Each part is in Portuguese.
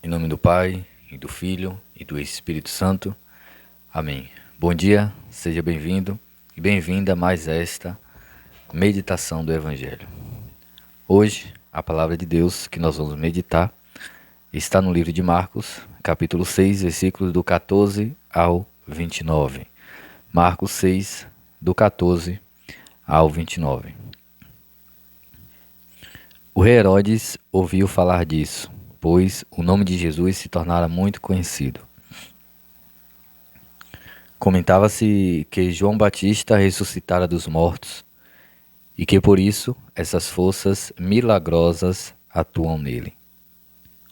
Em nome do Pai, e do Filho, e do Espírito Santo. Amém. Bom dia, seja bem-vindo e bem-vinda a mais esta meditação do Evangelho. Hoje, a palavra de Deus que nós vamos meditar está no livro de Marcos, capítulo 6, versículos do 14 ao 29. Marcos 6, do 14 ao 29. O rei Herodes ouviu falar disso, pois o nome de Jesus se tornara muito conhecido. Comentava-se que João Batista ressuscitara dos mortos e que por isso essas forças milagrosas atuam nele.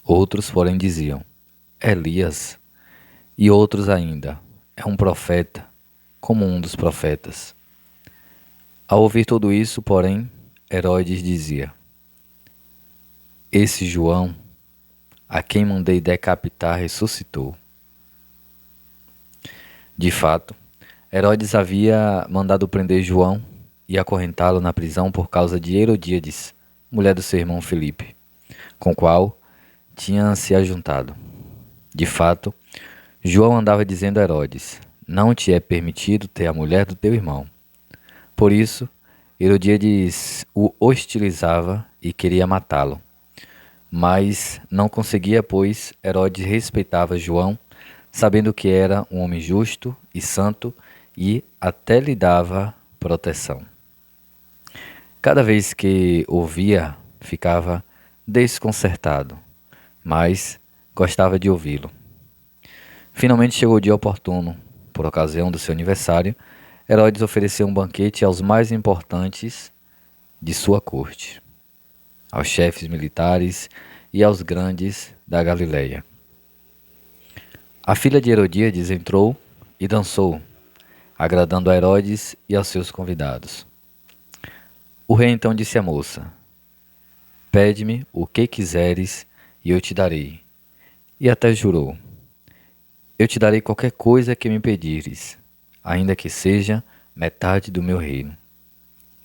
Outros, porém, diziam: Elias. E outros ainda: é um profeta, como um dos profetas. Ao ouvir tudo isso, porém, Herodes dizia: Esse João, a quem mandei decapitar, ressuscitou. De fato, Herodes havia mandado prender João e acorrentá-lo na prisão por causa de Herodíades, mulher do seu irmão Filipe, com o qual tinha se ajuntado. De fato, João andava dizendo a Herodes: Não te é permitido ter a mulher do teu irmão. Por isso, Herodíades o hostilizava e queria matá-lo. Mas não conseguia, pois Herodes respeitava João, sabendo que era um homem justo e santo, e até lhe dava proteção. Cada vez que ouvia, ficava desconcertado, mas gostava de ouvi-lo. Finalmente chegou o dia oportuno. Por ocasião do seu aniversário, Herodes ofereceu um banquete aos mais importantes de sua corte, aos chefes militares e aos grandes da Galileia. A filha de Herodíades entrou e dançou, agradando a Herodes e aos seus convidados. O rei então disse à moça: Pede-me o que quiseres e eu te darei. E até jurou: Eu te darei qualquer coisa que me pedires, ainda que seja metade do meu reino.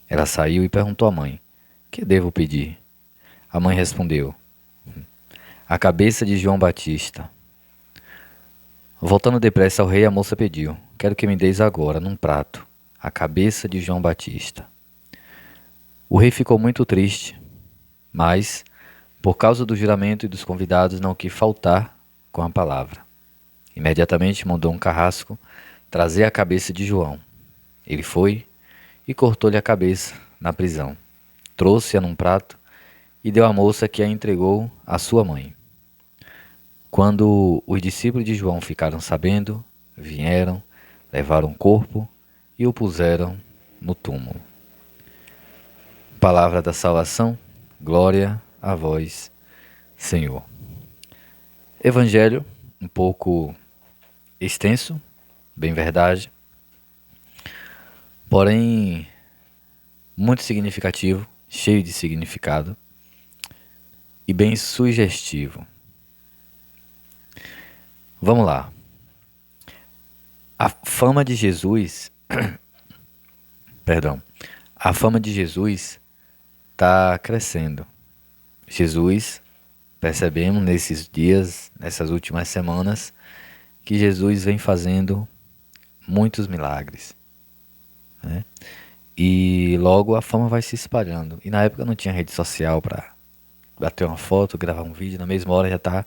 Ela saiu e perguntou à mãe: Que devo pedir? A mãe respondeu: A cabeça de João Batista. Voltando depressa ao rei, a moça pediu: Quero que me deis agora, num prato, a cabeça de João Batista. O rei ficou muito triste, mas, por causa do juramento e dos convidados, não quis faltar com a palavra. Imediatamente mandou um carrasco trazer a cabeça de João. Ele foi e cortou-lhe a cabeça na prisão. Trouxe-a num prato e deu à moça, que a entregou à sua mãe. Quando os discípulos de João ficaram sabendo, vieram, levaram o corpo e o puseram no túmulo. Palavra da salvação, glória a vós, Senhor. Evangelho um pouco extenso, bem verdade, porém muito significativo, cheio de significado e bem sugestivo. Vamos lá. A fama de Jesus, a fama de Jesus está crescendo. Jesus, percebemos nesses dias, nessas últimas semanas, que Jesus vem fazendo muitos milagres, né? E logo a fama vai se espalhando. E na época não tinha rede social para bater uma foto, gravar um vídeo, na mesma hora já está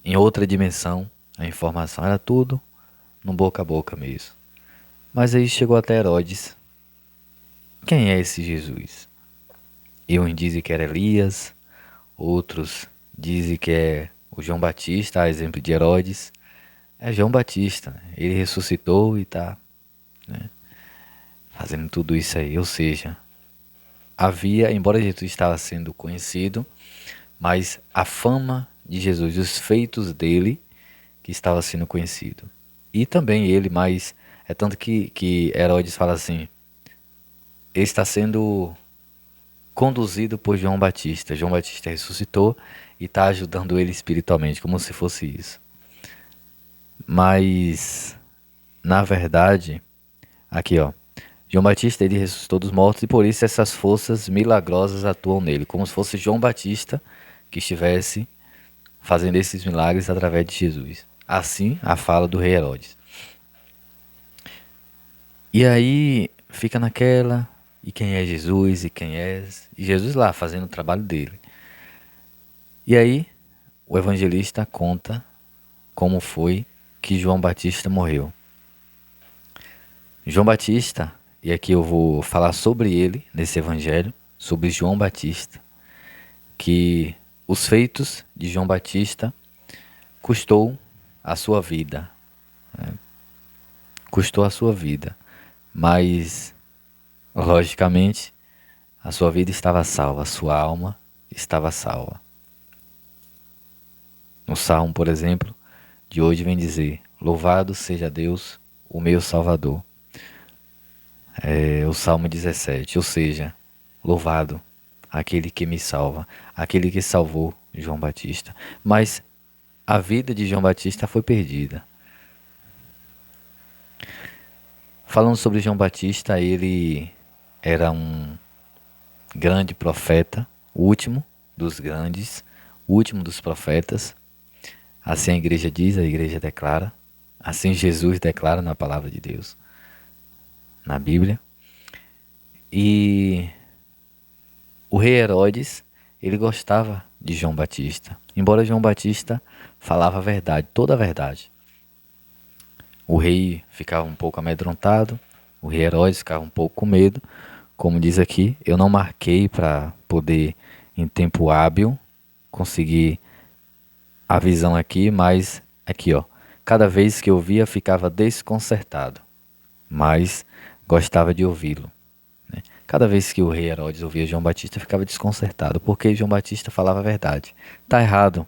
em outra dimensão a informação. Era tudo no boca a boca mesmo. Mas aí chegou até Herodes. Quem é esse Jesus? E uns dizem que era Elias, outros dizem que é o João Batista, a exemplo de Herodes. É João Batista, né? Ele ressuscitou e está, né, fazendo tudo isso aí. Ou seja, havia, embora Jesus estava sendo conhecido, mas a fama de Jesus, os feitos dele, que estava sendo conhecido. E também ele, mas é tanto que Herodes fala assim: ele está sendo conduzido por João Batista. João Batista ressuscitou e está ajudando ele espiritualmente, como se fosse isso. Mas, na verdade, aqui ó, João Batista, ele ressuscitou dos mortos e por isso essas forças milagrosas atuam nele, como se fosse João Batista que estivesse fazendo esses milagres através de Jesus. Assim, a fala do rei Herodes. E aí fica naquela, e quem é Jesus, e quem é... E Jesus lá, fazendo o trabalho dele. E aí, o evangelista conta como foi que João Batista morreu. João Batista, e aqui eu vou falar sobre ele nesse evangelho, sobre João Batista, que os feitos de João Batista custou a sua vida, né? Custou a sua vida, mas logicamente a sua vida estava salva, a sua alma estava salva. No Salmo, por exemplo, de hoje vem dizer: Louvado seja Deus, o meu Salvador. É o Salmo 17, ou seja, louvado aquele que me salva, aquele que salvou João Batista. Mas a vida de João Batista foi perdida. Falando sobre João Batista, ele era um grande profeta, o último dos grandes, o último dos profetas. Assim a igreja diz, a igreja declara. Assim Jesus declara na palavra de Deus, na Bíblia. E o rei Herodes, ele gostava de João Batista. Embora João Batista falava a verdade, toda a verdade. O rei ficava um pouco amedrontado, o rei Herodes ficava um pouco com medo. Como diz aqui, eu não marquei para poder, em tempo hábil, conseguir a visão aqui, mas aqui, ó. Cada vez que eu via, ficava desconcertado, mas gostava de ouvi-lo, né? Cada vez que o rei Herodes ouvia João Batista, ficava desconcertado, porque João Batista falava a verdade. Tá errado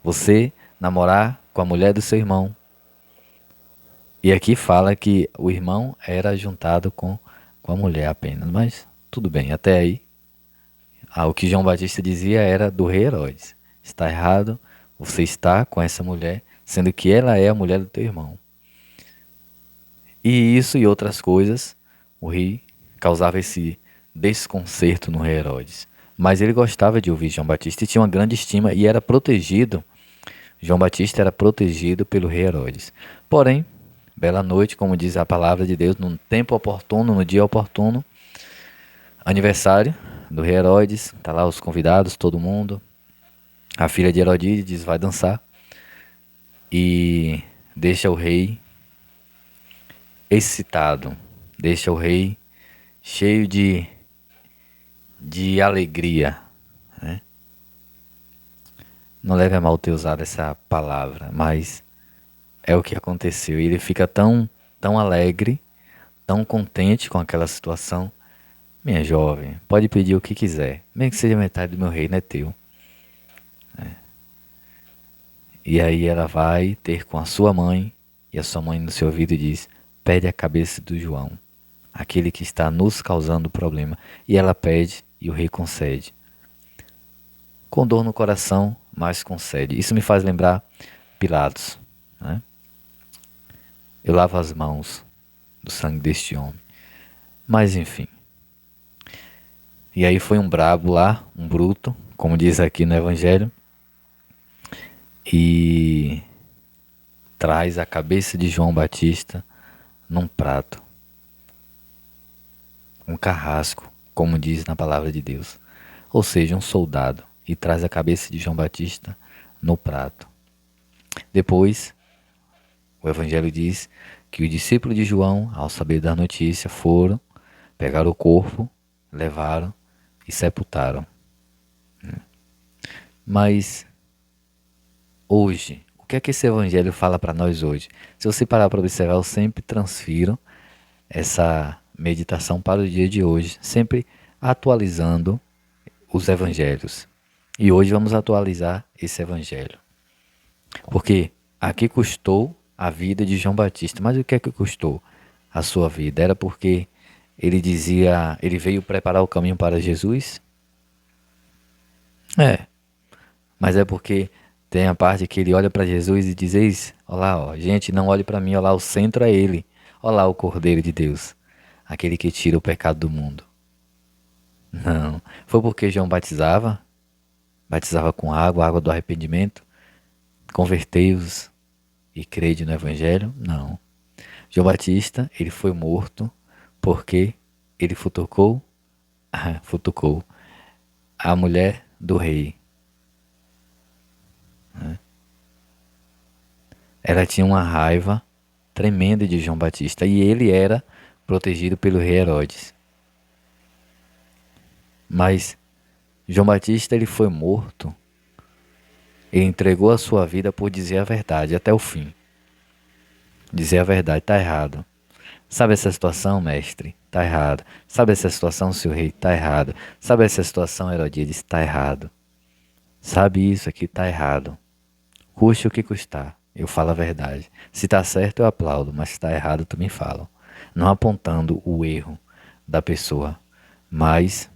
você namorar com a mulher do seu irmão. E aqui fala que o irmão era juntado com a mulher apenas, mas tudo bem, até aí. O que João Batista dizia era do rei Herodes. Está errado você estar com essa mulher, sendo que ela é a mulher do teu irmão. E isso e outras coisas, o rei causava esse desconcerto no rei Herodes. Mas ele gostava de ouvir João Batista e tinha uma grande estima e era protegido. João Batista era protegido pelo rei Herodes. Porém, bela noite, como diz a palavra de Deus, num tempo oportuno, no dia oportuno, aniversário do rei Herodes, tá lá os convidados, todo mundo. A filha de Herodíades vai dançar e deixa o rei excitado, deixa o rei cheio de alegria, né? Não leve a mal ter usado essa palavra, mas é o que aconteceu. E ele fica tão alegre, tão contente com aquela situação. Minha jovem, pode pedir o que quiser, mesmo que seja metade do meu reino é teu. E aí ela vai ter com a sua mãe, e a sua mãe no seu ouvido diz: pede a cabeça do João, aquele que está nos causando problema. E ela pede e o rei concede. Com dor no coração, mas concede. Isso me faz lembrar Pilatos, né? Eu lavo as mãos do sangue deste homem. Mas enfim. E aí foi um brabo lá, um bruto, como diz aqui no Evangelho, e traz a cabeça de João Batista num prato, um carrasco, como diz na palavra de Deus. Ou seja, um soldado, e traz a cabeça de João Batista no prato. Depois, o Evangelho diz que os discípulos de João, ao saber da notícia, foram, pegaram o corpo, levaram e sepultaram. Mas hoje, o que é que esse Evangelho fala para nós hoje? Se você parar para observar, eu sempre transfiro essa meditação para o dia de hoje, sempre atualizando os Evangelhos. E hoje vamos atualizar esse Evangelho. Porque aqui custou a vida de João Batista. Mas o que é que custou a sua vida? Era porque ele dizia, ele veio preparar o caminho para Jesus? É, mas é porque tem a parte que ele olha para Jesus e diz: eis, olha lá, ó, gente, não olhe para mim, olha lá, o centro é ele. Olha lá o Cordeiro de Deus, aquele que tira o pecado do mundo. Não, foi porque João batizava com água, água do arrependimento. Convertei-vos e crede no Evangelho? Não. João Batista, ele foi morto porque ele futucou a mulher do rei. Ela tinha uma raiva tremenda de João Batista e ele era protegido pelo rei Herodes. Mas João Batista, ele foi morto. Ele entregou a sua vida por dizer a verdade até o fim. Dizer a verdade está errado. Sabe essa situação, mestre? Está errado. Sabe essa situação, seu rei? Está errado. Sabe essa situação, Herodíades? Está errado. Sabe isso aqui? Está errado. Custe o que custar. Eu falo a verdade. Se está certo, eu aplaudo, mas se está errado, também falo. Não apontando o erro da pessoa, mas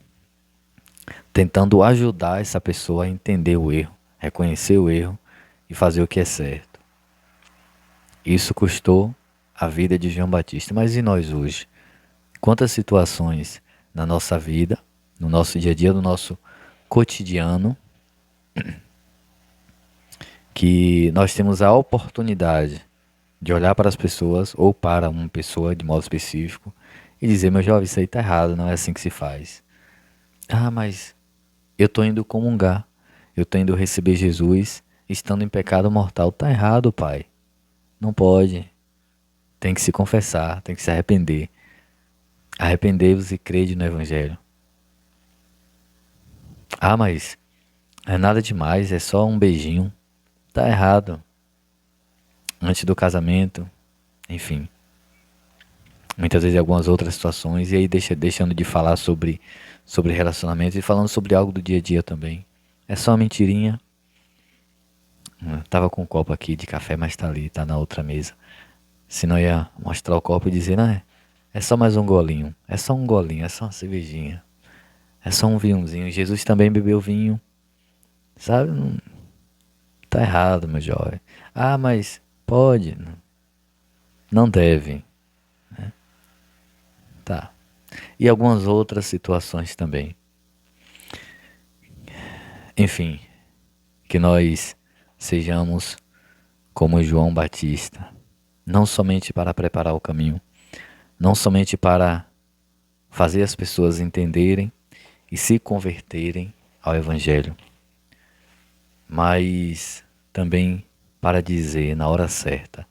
tentando ajudar essa pessoa a entender o erro, reconhecer o erro e fazer o que é certo. Isso custou a vida de João Batista. Mas e nós hoje? Quantas situações na nossa vida, no nosso dia a dia, no nosso cotidiano, que nós temos a oportunidade de olhar para as pessoas ou para uma pessoa de modo específico e dizer: meu jovem, isso aí está errado, não é assim que se faz. Ah, mas eu estou indo comungar, eu estou indo receber Jesus estando em pecado mortal. Está errado, pai. Não pode. Tem que se confessar, tem que se arrepender. Arrependei-vos e crede no Evangelho. Ah, mas é nada demais, é só um beijinho. Tá errado. Antes do casamento, enfim. Muitas vezes em algumas outras situações, e aí deixando de falar sobre relacionamentos e falando sobre algo do dia a dia também. É só uma mentirinha. Tava com um copo aqui de café, mas tá ali, tá na outra mesa. Senão ia mostrar o copo e dizer: não, é só mais um golinho. É só um golinho, é só uma cervejinha. É só um vinhozinho. Jesus também bebeu vinho. Sabe? Não, tá errado, meu jovem. Ah, mas pode. Não deve. Tá. E algumas outras situações também. Enfim, que nós sejamos como João Batista, não somente para preparar o caminho, não somente para fazer as pessoas entenderem e se converterem ao Evangelho, mas também para dizer na hora certa: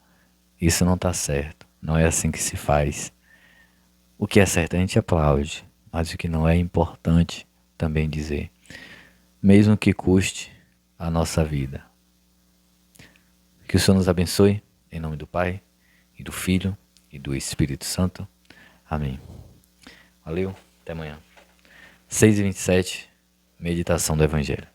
isso não está certo, não é assim que se faz. O que é certo a gente aplaude, mas o que não é importante também dizer, mesmo que custe a nossa vida. Que o Senhor nos abençoe, em nome do Pai, e do Filho, e do Espírito Santo. Amém. Valeu, até amanhã. 6h27, meditação do Evangelho.